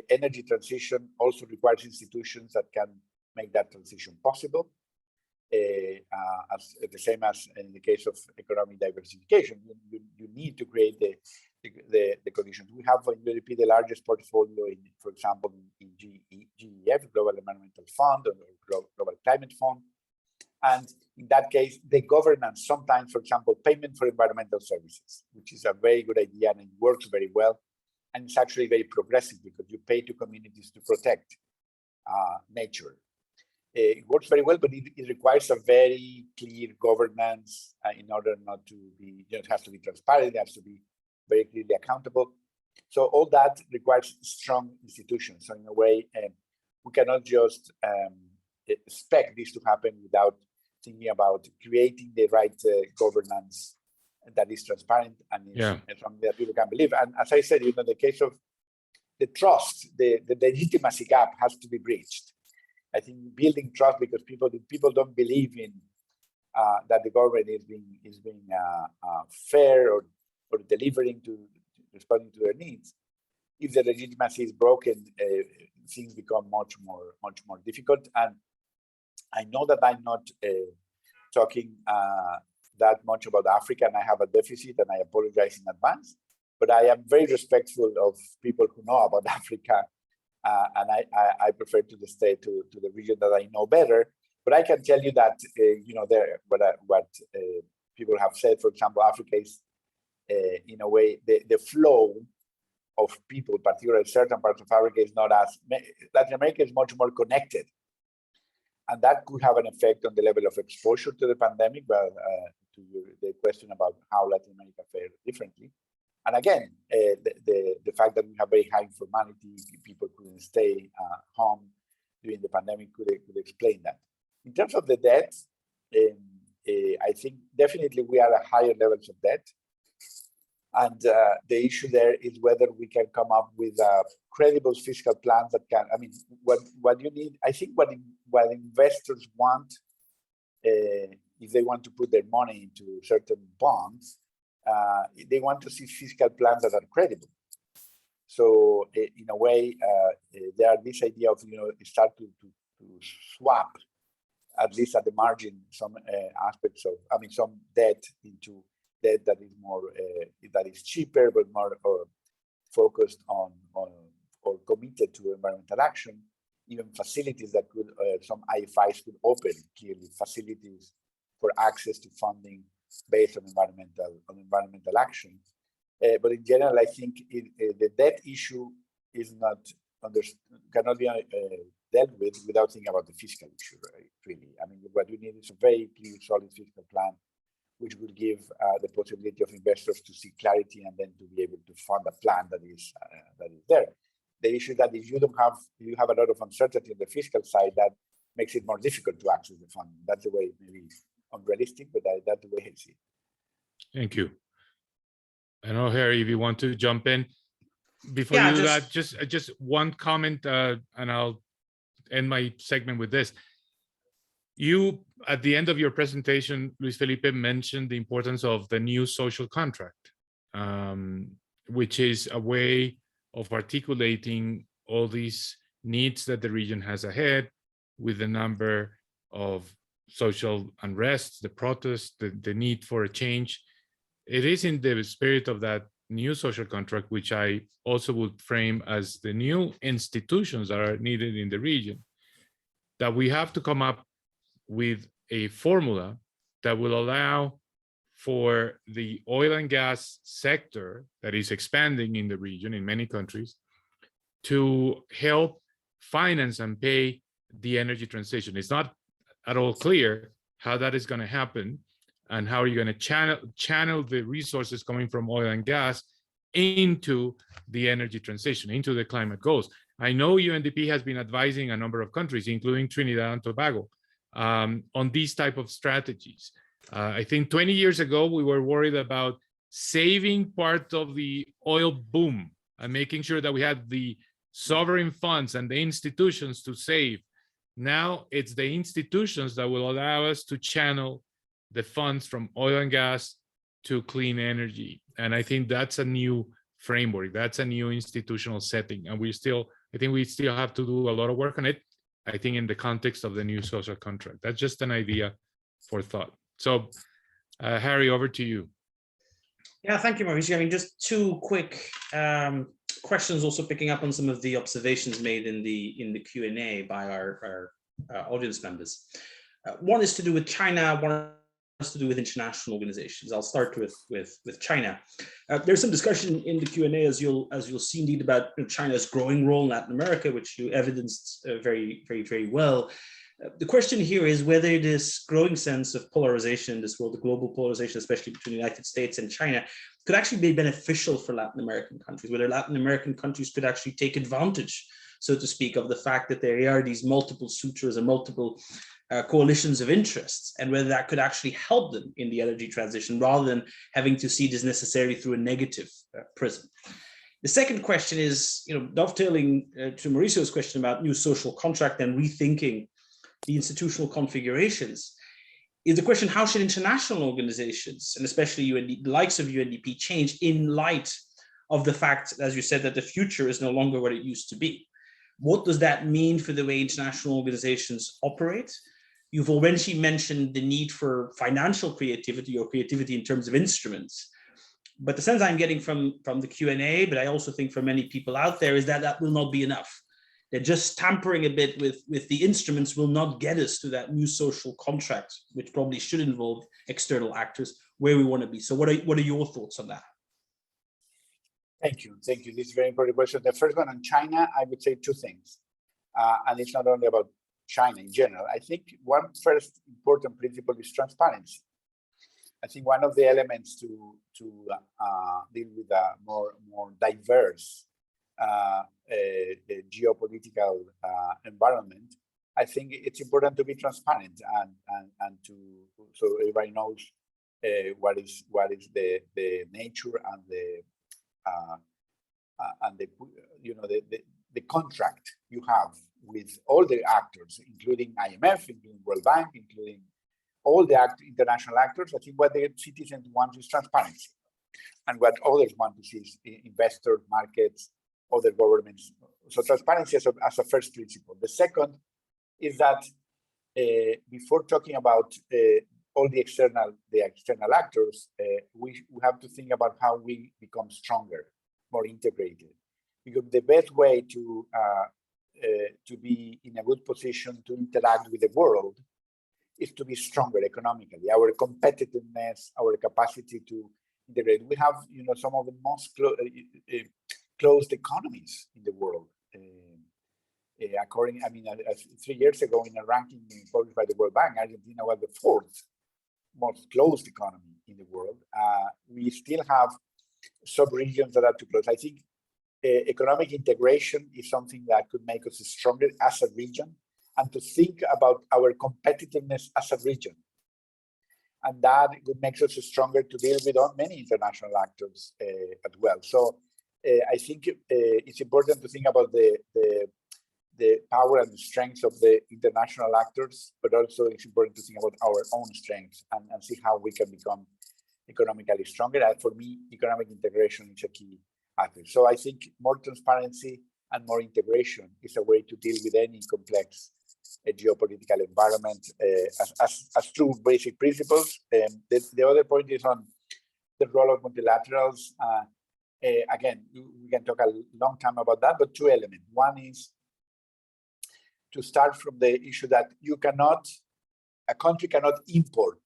energy transition also requires institutions that can make that transition possible. As the same as in the case of economic diversification, you need to create the conditions. We have in UDP the largest portfolio in, for example, in GEF, Global Environmental Fund, or Global Climate Fund. And in that case, the governance sometimes, for example, payment for environmental services, which is a very good idea and it works very well. And it's actually very progressive because you pay to communities to protect nature. It works very well, but it requires a very clear governance in order not to be, it has to be transparent, it has to be very clearly accountable. So all that requires strong institutions. So in a way, we cannot just expect this to happen without thinking about creating the right governance that is transparent and something that people can believe. And as I said, in the case of the trust, the legitimacy gap has to be breached. I think building trust, because people don't believe in that the government is being fair or delivering to responding to their needs. If the legitimacy is broken, things become much more difficult. And I know that I'm not talking that much about Africa, and I have a deficit, and I apologize in advance. But I am very respectful of people who know about Africa, and I prefer to stay to the region that I know better. But I can tell you that what people have said, for example, Africa is in a way the flow of people, particularly certain parts of Africa, is not as Latin America is much more connected. And that could have an effect on the level of exposure to the pandemic, but to the question about how Latin America fared differently. And again, the fact that we have very high informality, people couldn't stay home during the pandemic could explain that. In terms of the debt, I think definitely we are at higher levels of debt. And the issue there is whether we can come up with credible fiscal plans that can, I mean, what you need, I think what investors want, if they want to put their money into certain bonds, they want to see fiscal plans that are credible. So in a way, there are this idea of, start to swap, at least at the margin, some aspects of, some debt into debt that is more, that is cheaper, but more focused on or committed to environmental action. Even facilities that could, some IFIs could open clearly facilities for access to funding based on environmental action. But in general, I think the debt issue is not cannot be dealt with without thinking about the fiscal issue, right? Really, I mean, what you need is a very clear, solid fiscal plan, which will give the possibility of investors to see clarity and then to be able to fund a plan that is there. The issue that if you have a lot of uncertainty on the fiscal side, that makes it more difficult to access the funding. That's the way, maybe unrealistic, but that's the way I see it. Thank you. I know, Harry, if you want to jump in. Before you do that, just one comment, and I'll end my segment with this. You, at the end of your presentation, Luis Felipe mentioned the importance of the new social contract, which is a way of articulating all these needs that the region has ahead, with the number of social unrest, the protests, the need for a change. It is in the spirit of that new social contract, which I also would frame as the new institutions that are needed in the region, that we have to come up with a formula that will allow for the oil and gas sector that is expanding in the region, in many countries, to help finance and pay the energy transition. It's not at all clear how that is going to happen, and how are you going to channel the resources coming from oil and gas into the energy transition, into the climate goals. I know UNDP has been advising a number of countries, including Trinidad and Tobago, on these type of strategies. I think 20 years ago, we were worried about saving part of the oil boom and making sure that we had the sovereign funds and the institutions to save. Now it's the institutions that will allow us to channel the funds from oil and gas to clean energy. And I think that's a new framework. That's a new institutional setting. And I think we still have to do a lot of work on it, I think, in the context of the new social contract. That's just an idea for thought. So, Harry, over to you. Yeah, thank you, Mauricio. I mean, just two quick questions, also picking up on some of the observations made in the Q&A by our audience members. One is to do with China, one has to do with international organizations. I'll start with China. There's some discussion in the Q&A, as you'll see, indeed, about China's growing role in Latin America, which you evidenced very, very, very well. The question here is whether this growing sense of polarization in this world, the global polarization, especially between the United States and China, could actually be beneficial for Latin American countries, whether Latin American countries could actually take advantage, so to speak, of the fact that there are these multiple sutras and multiple coalitions of interests, and whether that could actually help them in the energy transition rather than having to see this necessarily through a negative prism. The second question is, dovetailing to Mauricio's question about new social contract and rethinking the institutional configurations, is the question, how should international organizations, and especially the likes of UNDP, change in light of the fact, as you said, that the future is no longer what it used to be? What does that mean for the way international organizations operate? You've already mentioned the need for financial creativity, or creativity in terms of instruments. But the sense I'm getting from the Q&A, but I also think from many people out there, is that that will not be enough. That just tampering a bit with the instruments will not get us to that new social contract, which probably should involve external actors, where we want to be. So what are your thoughts on that? Thank you. This is a very important question. The first one on China, I would say two things. And it's not only about China in general. I think one first important principle is transparency. I think one of the elements to deal with a more diverse geopolitical environment, I think it's important to be transparent and so everybody knows what is the nature and the contract you have with all the actors, including IMF, including World Bank, including all the international actors. I think what the citizens want is transparency, and what others want to see is investors, markets, other governments. So transparency as a first principle. The second is that before talking about all the external actors, we have to think about how we become stronger, more integrated. Because the best way to be in a good position to interact with the world is to be stronger economically. Our competitiveness, our capacity to integrate. We have, some of the most closed economies in the world. 3 years ago, in a ranking published by the World Bank, Argentina was the 4th most closed economy in the world. We still have sub-regions that are too close. I think economic integration is something that could make us stronger as a region, and to think about our competitiveness as a region. And that would make us stronger to deal with many international actors as well. So I think it's important to think about the power and the strengths of the international actors, but also it's important to think about our own strengths and see how we can become economically stronger. And for me, economic integration is a key aspect. So I think more transparency and more integration is a way to deal with any complex geopolitical environment as two basic principles. The other point is on the role of multilaterals. Again, we can talk a long time about that, but two elements. One is to start from the issue that a country cannot import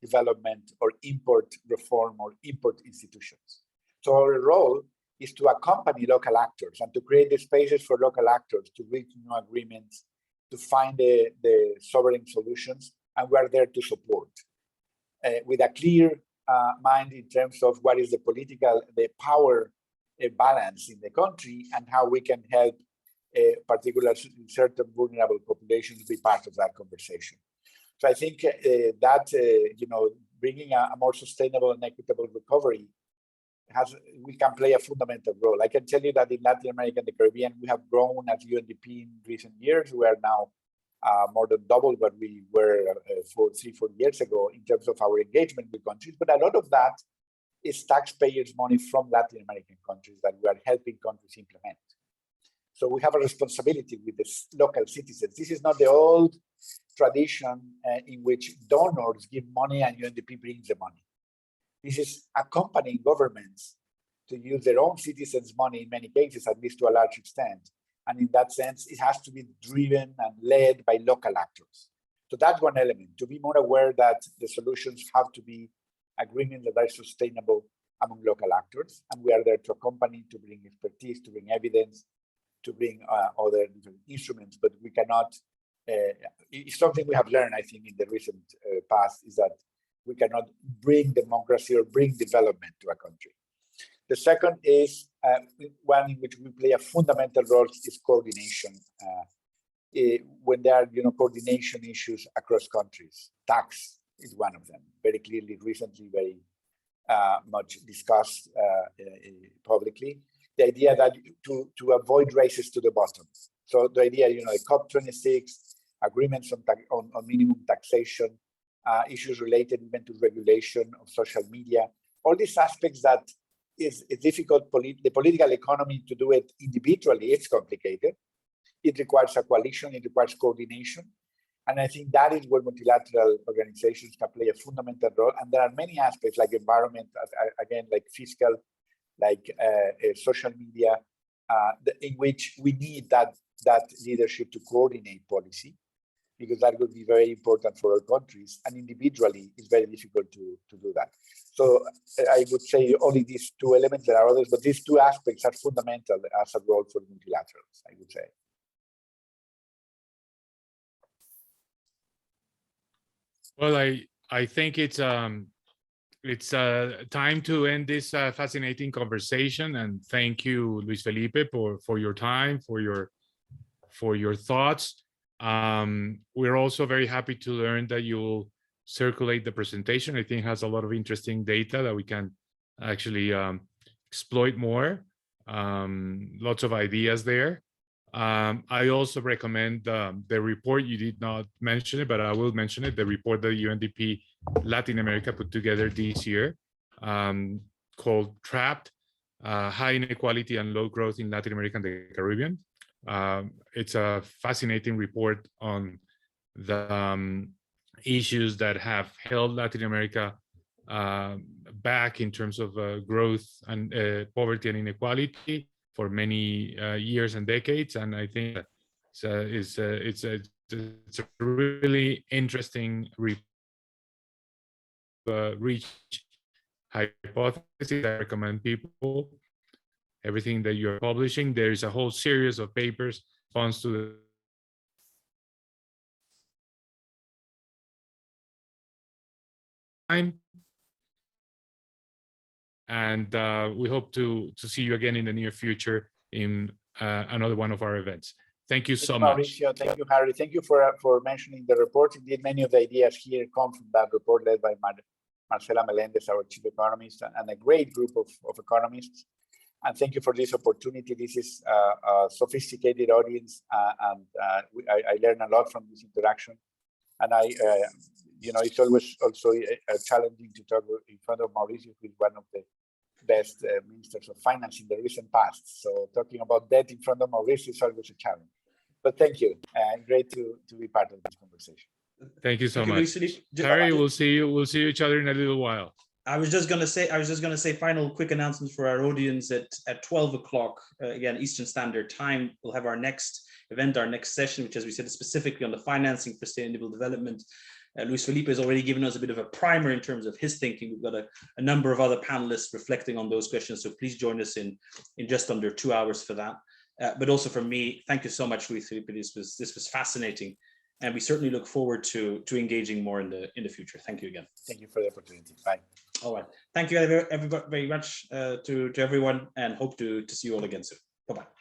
development or import reform or import institutions. So our role is to accompany local actors and to create the spaces for local actors to reach new agreements, to find the sovereign solutions, and we're there to support with a clear mind in terms of what is the power balance in the country and how we can help particularly certain vulnerable populations be part of that conversation. So I think that bringing a more sustainable and equitable recovery we can play a fundamental role. I can tell you that in Latin America and the Caribbean, we have grown as UNDP in recent years. We are now more than double what we were 4 years ago in terms of our engagement with countries. But a lot of that is taxpayers' money from Latin American countries that we are helping countries implement. So we have a responsibility with the local citizens. This is not the old tradition in which donors give money and UNDP brings the money. This is accompanying governments to use their own citizens' money in many cases, at least to a large extent. And in that sense, it has to be driven and led by local actors. So that's one element, to be more aware that the solutions have to be agreements that are sustainable among local actors. And we are there to accompany, to bring expertise, to bring evidence, to bring other different instruments. But we cannot, it's something we have learned, I think, in the recent past, is that we cannot bring democracy or bring development to a country. The second is one in which we play a fundamental role is coordination. When there are coordination issues across countries, tax is one of them. Very clearly, recently, very much discussed publicly. The idea that to avoid races to the bottom. So the idea, the COP26 agreements on minimum taxation, issues related even to regulation of social media, all these aspects that is difficult. The political economy to do it individually, it's complicated. It requires a coalition, it requires coordination. And I think that is where multilateral organizations can play a fundamental role. And there are many aspects like environment, again, like fiscal, like social media, in which we need that leadership to coordinate policy, because that would be very important for our countries. And individually, it's very difficult to do that. So I would say only these two elements, there are others, but these two aspects are fundamental as a role for multilaterals, I would say. Well, I think it's time to end this fascinating conversation, and thank you, Luis Felipe, for your time, for your thoughts. We're also very happy to learn that you'll circulate the presentation. I think it has a lot of interesting data that we can actually exploit more. Lots of ideas there. I also recommend the report. You did not mention it, but I will mention it. The report that UNDP Latin America put together this year, called Trapped, High Inequality and Low Growth in Latin America and the Caribbean. It's a fascinating report on the issues that have held Latin America back in terms of growth and poverty and inequality for many years and decades. And I think it's a really interesting reach hypothesis. I recommend people everything that you're publishing. There's a whole series of papers response to the time. And we hope to see you again in the near future in another one of our events. Thank you so much. Mauricio, thank you, Harry. Thank you for mentioning the report. Indeed, many of the ideas here come from that report led by Marcela Melendez, our chief economist, and a great group of economists. And thank you for this opportunity. This is a sophisticated audience, and I learned a lot from this interaction. And it's always also challenging to talk in front of Mauricio, who is one of the best ministers of finance in the recent past. So talking about debt in front of Mauricio is always a challenge. But thank you. Great to be part of this conversation. Thank you so much. Harry, we'll see each other in a little while. I was just going to say final quick announcements for our audience at 12 o'clock, again, Eastern Standard Time. We'll have our next event, our next session, which, as we said, is specifically on the financing for sustainable development. Luis Felipe has already given us a bit of a primer in terms of his thinking. We've got a number of other panelists reflecting on those questions. So please join us in just under 2 hours for that. But also from me, thank you so much, Luis Felipe. This was fascinating. And we certainly look forward to engaging more in the future. Thank you again. Thank you for the opportunity. Bye. All right. Thank you very much to everyone, and hope to see you all again soon. Bye-bye.